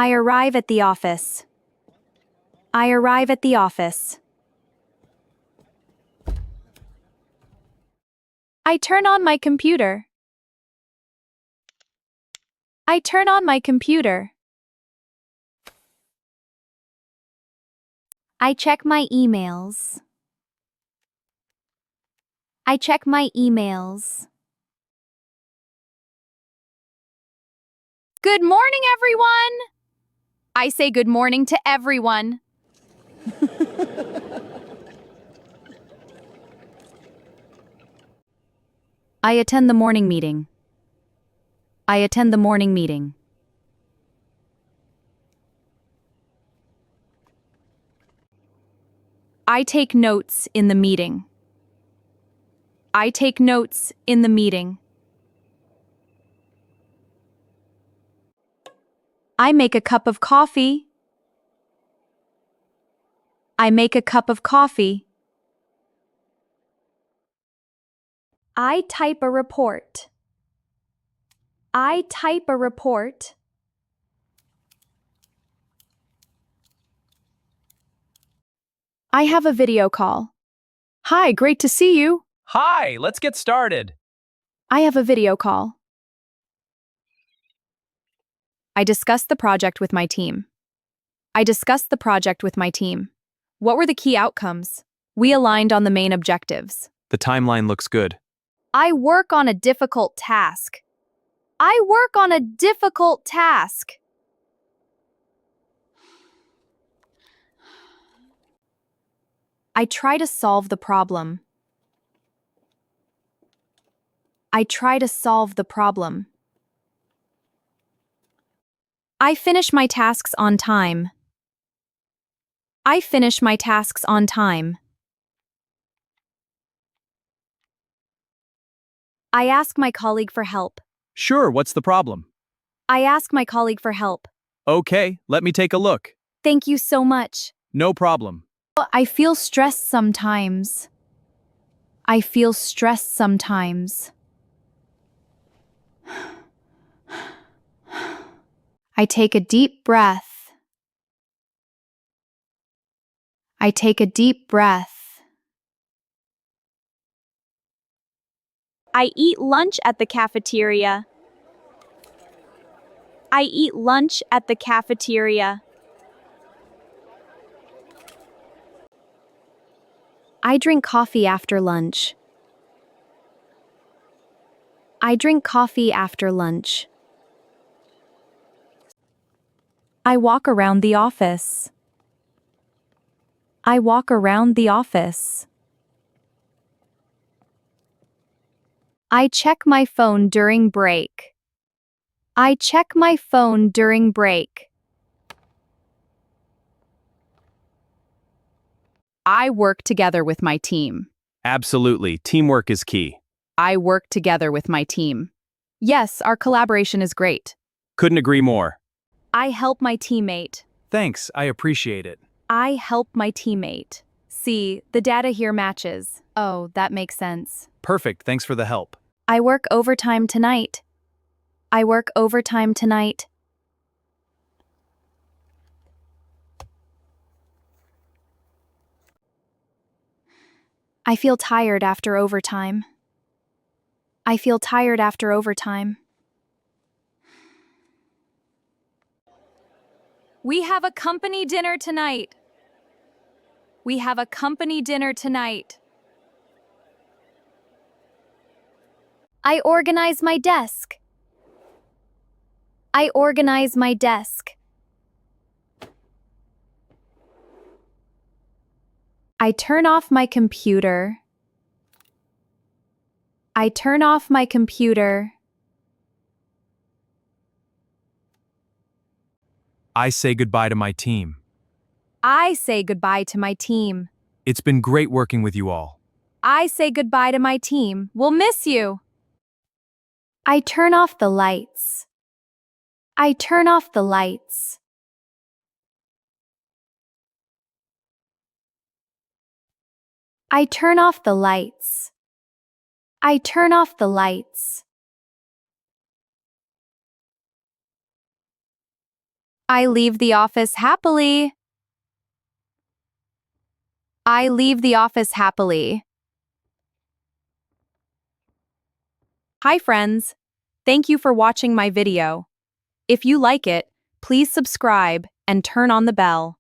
I arrive at the office. I arrive at the office. I turn on my computer. I turn on my computer. I check my emails. I check my emails. Good morning, everyone! I say good morning to everyone. I attend the morning meeting. I attend the morning meeting. I take notes in the meeting. I take notes in the meeting. I make a cup of coffee. I make a cup of coffee. I type a report. I type a report. I have a video call. Hi, great to see you. Hi, let's get started. I have a video call. I discussed the project with my team. I discussed the project with my team. What were the key outcomes? We aligned on the main objectives. The timeline looks good. I work on a difficult task. I work on a difficult task. I try to solve the problem. I try to solve the problem. I finish my tasks on time. I finish my tasks on time. I ask my colleague for help. Sure, what's the problem? I ask my colleague for help. Okay, let me take a look. Thank you so much. No problem. I feel stressed sometimes. I feel stressed sometimes. I take a deep breath. I take a deep breath. I eat lunch at the cafeteria. I eat lunch at the cafeteria. I drink coffee after lunch. I drink coffee after lunch. I walk around the office. I walk around the office. I check my phone during break. I check my phone during break. I work together with my team. Absolutely, teamwork is key. I work together with my team. Yes, our collaboration is great. Couldn't agree more. I help my teammate. Thanks, I appreciate it. I help my teammate. See, the data here matches. Oh, that makes sense. Perfect, thanks for the help. I work overtime tonight. I work overtime tonight. I feel tired after overtime. I feel tired after overtime. We have a company dinner tonight. We have a company dinner tonight. I organize my desk. I organize my desk. I turn off my computer. I turn off my computer. I say goodbye to my team. I say goodbye to my team. It's been great working with you all. I say goodbye to my team. We'll miss you. I turn off the lights. I turn off the lights. I turn off the lights. I turn off the lights. I leave the office happily. I leave the office happily. Hi friends. Thank you for watching my video. If you like it, please subscribe and turn on the bell.